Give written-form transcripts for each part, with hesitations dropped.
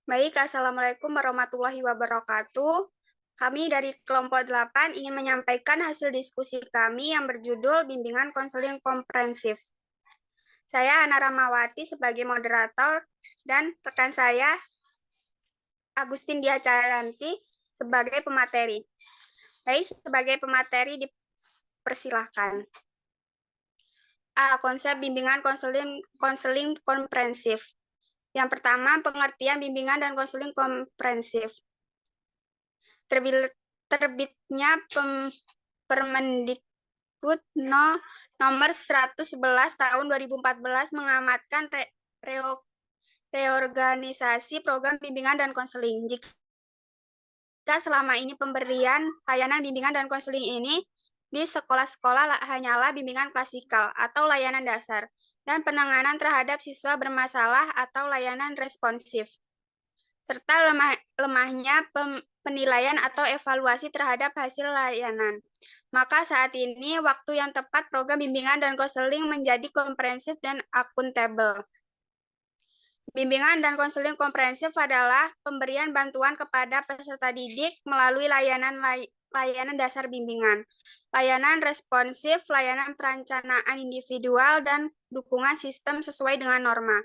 Baik, Assalamualaikum warahmatullahi wabarakatuh. Kami dari kelompok 8 ingin menyampaikan hasil diskusi kami yang berjudul Bimbingan Konseling Komprehensif. Saya Ana Ramawati sebagai moderator dan rekan saya Agustin Diacayanti sebagai pemateri. Baik, sebagai pemateri dipersilahkan. A. Konsep bimbingan konseling komprehensif. Yang pertama, pengertian bimbingan dan konseling komprehensif. Terbitnya Permendikbud nomor 111 tahun 2014 mengamatkan reorganisasi program bimbingan dan konseling. Jika selama ini pemberian layanan bimbingan dan konseling ini di sekolah-sekolah hanyalah bimbingan klasikal atau layanan dasar dan penanganan terhadap siswa bermasalah atau layanan responsif, serta lemahnya penilaian atau evaluasi terhadap hasil layanan. Maka saat ini waktu yang tepat program bimbingan dan konseling menjadi komprehensif dan akuntabel. Bimbingan dan konseling komprehensif adalah pemberian bantuan kepada peserta didik melalui layanan dasar bimbingan, layanan responsif, layanan perencanaan individual, dan dukungan sistem sesuai dengan norma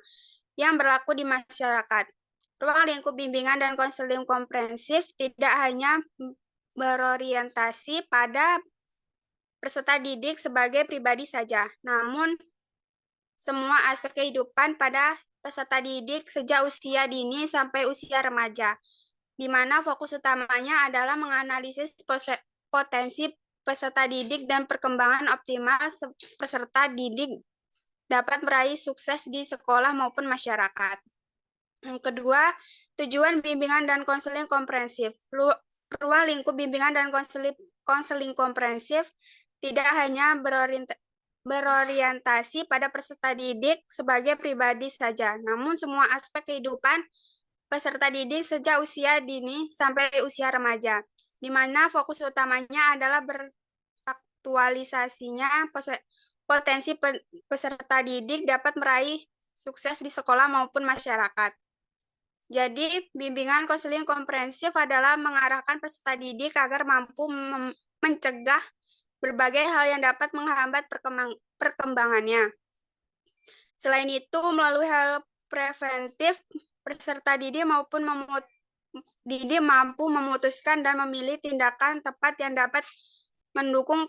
yang berlaku di masyarakat. Ruang lingkup bimbingan dan konseling komprehensif tidak hanya berorientasi pada peserta didik sebagai pribadi saja, namun semua aspek kehidupan pada peserta didik sejak usia dini sampai usia remaja, di mana fokus utamanya adalah menganalisis potensi peserta didik dan perkembangan optimal peserta didik dapat meraih sukses di sekolah maupun masyarakat. Yang kedua, tujuan bimbingan dan konseling komprehensif. Ruang lingkup bimbingan dan konseling komprehensif tidak hanya berorientasi pada peserta didik sebagai pribadi saja, namun semua aspek kehidupan peserta didik sejak usia dini sampai usia remaja, di mana fokus utamanya adalah beraktualisasinya potensi peserta didik dapat meraih sukses di sekolah maupun masyarakat. Jadi, bimbingan konseling komprehensif adalah mengarahkan peserta didik agar mampu mencegah berbagai hal yang dapat menghambat perkembangannya. Selain itu, melalui hal preventif, peserta didik mampu memutuskan dan memilih tindakan tepat yang dapat mendukung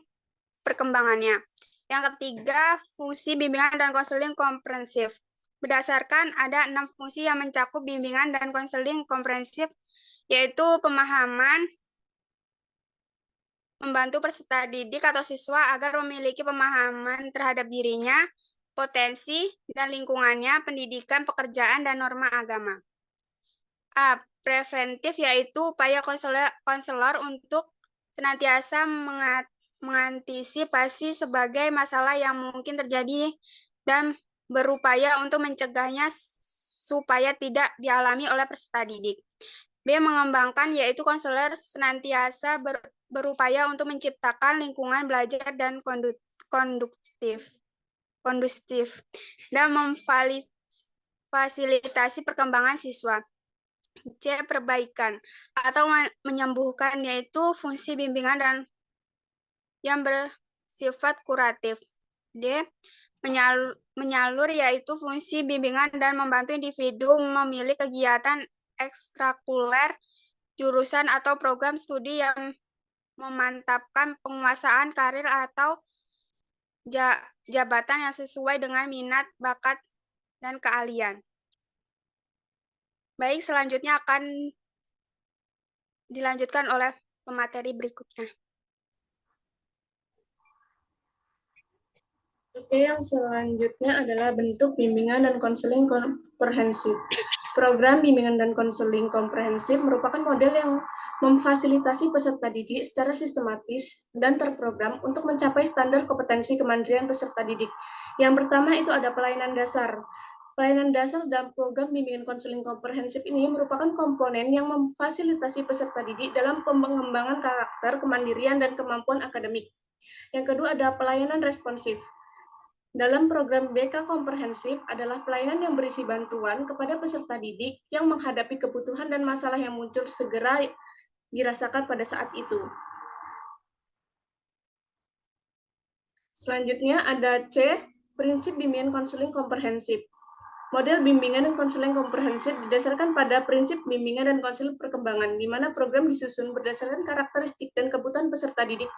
perkembangannya. Yang ketiga, fungsi bimbingan dan konseling komprehensif. Berdasarkan ada 6 fungsi yang mencakup bimbingan dan konseling komprehensif, yaitu pemahaman, membantu peserta didik atau siswa agar memiliki pemahaman terhadap dirinya, potensi, dan lingkungannya, pendidikan, pekerjaan, dan norma agama. A. Preventif, yaitu upaya konselor untuk senantiasa mengantisipasi sebagai masalah yang mungkin terjadi dan berupaya untuk mencegahnya supaya tidak dialami oleh peserta didik. B. Mengembangkan, yaitu konselor senantiasa berupaya untuk menciptakan lingkungan belajar dan kondusif dan memfasilitasi perkembangan siswa. C. Perbaikan atau menyembuhkan, yaitu fungsi bimbingan dan yang bersifat kuratif. D. Menyalur, yaitu fungsi bimbingan dan membantu individu memilih kegiatan ekstrakurikuler, jurusan atau program studi yang memantapkan penguasaan karir atau jabatan yang sesuai dengan minat, bakat, dan keahlian. Baik, selanjutnya akan dilanjutkan oleh pemateri berikutnya. Oke, yang selanjutnya adalah bentuk bimbingan dan konseling komprehensif. Program bimbingan dan konseling komprehensif merupakan model yang memfasilitasi peserta didik secara sistematis dan terprogram untuk mencapai standar kompetensi kemandirian peserta didik. Yang pertama itu ada pelayanan dasar. Pelayanan dasar dalam program bimbingan konseling komprehensif ini merupakan komponen yang memfasilitasi peserta didik dalam pengembangan karakter, kemandirian, dan kemampuan akademik. Yang kedua ada pelayanan responsif. dalam program BK komprehensif adalah pelayanan yang berisi bantuan kepada peserta didik yang menghadapi kebutuhan dan masalah yang muncul segera dirasakan pada saat itu. Selanjutnya ada C, prinsip bimbingan konseling komprehensif. Model bimbingan dan konseling komprehensif didasarkan pada prinsip bimbingan dan konseling perkembangan, di mana program disusun berdasarkan karakteristik dan kebutuhan peserta didik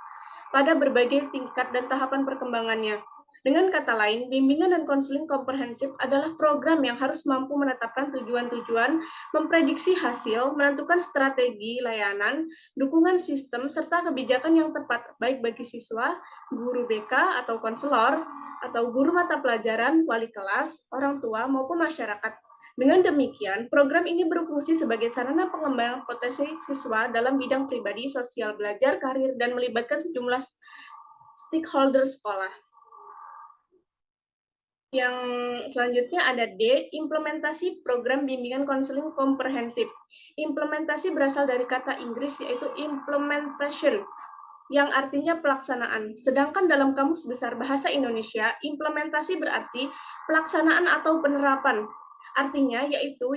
pada berbagai tingkat dan tahapan perkembangannya. Dengan kata lain, bimbingan dan konseling komprehensif adalah program yang harus mampu menetapkan tujuan-tujuan, memprediksi hasil, menentukan strategi layanan, dukungan sistem, serta kebijakan yang tepat, baik bagi siswa, guru BK atau konselor, atau guru mata pelajaran, wali kelas, orang tua, maupun masyarakat. Dengan demikian, program ini berfungsi sebagai sarana pengembangan potensi siswa dalam bidang pribadi, sosial, belajar, karir, dan melibatkan sejumlah stakeholder sekolah. Yang selanjutnya ada D, implementasi program bimbingan konseling komprehensif. Implementasi berasal dari kata Inggris yaitu implementation, yang artinya pelaksanaan. Sedangkan dalam Kamus Besar Bahasa Indonesia, implementasi berarti pelaksanaan atau penerapan. Artinya yaitu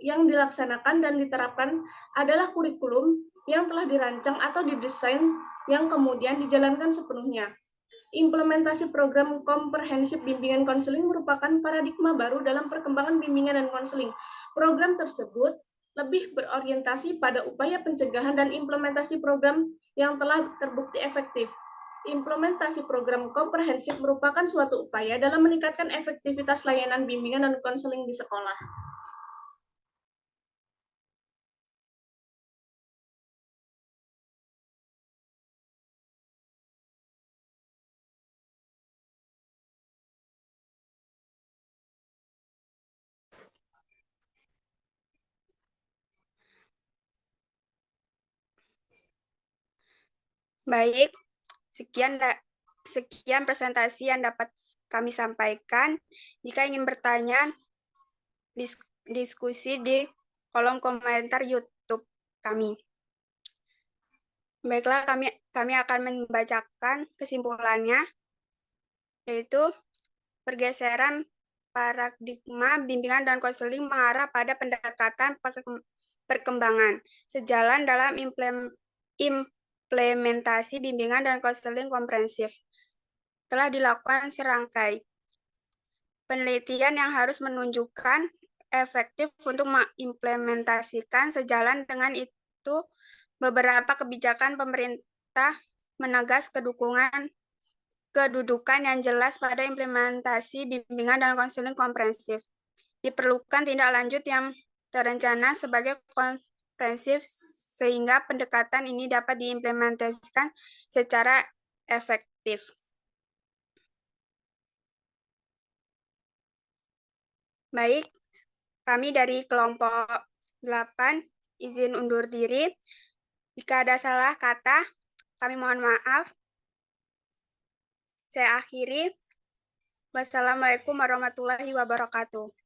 yang dilaksanakan dan diterapkan adalah kurikulum yang telah dirancang atau didesain yang kemudian dijalankan sepenuhnya. Implementasi program komprehensif bimbingan konseling merupakan paradigma baru dalam perkembangan bimbingan dan konseling. Program tersebut lebih berorientasi pada upaya pencegahan dan implementasi program yang telah terbukti efektif. Implementasi program komprehensif merupakan suatu upaya dalam meningkatkan efektivitas layanan bimbingan dan konseling di sekolah. Baik, sekian presentasi yang dapat kami sampaikan. Jika ingin bertanya, diskusi di kolom komentar YouTube kami. Baiklah, kami akan membacakan kesimpulannya, yaitu pergeseran paradigma bimbingan dan konseling mengarah pada pendekatan perkembangan sejalan dalam implementasi bimbingan dan konseling komprehensif. Telah dilakukan serangkai penelitian yang harus menunjukkan efektif untuk mengimplementasikan. Sejalan dengan itu, beberapa kebijakan pemerintah menegas kedudukan yang jelas pada implementasi bimbingan dan konseling komprehensif. Diperlukan tindak lanjut yang terencana sebagai komprehensif sehingga pendekatan ini dapat diimplementasikan secara efektif. Baik, kami dari kelompok 8 izin undur diri. Jika ada salah kata, kami mohon maaf. Saya akhiri. Wassalamualaikum warahmatullahi wabarakatuh.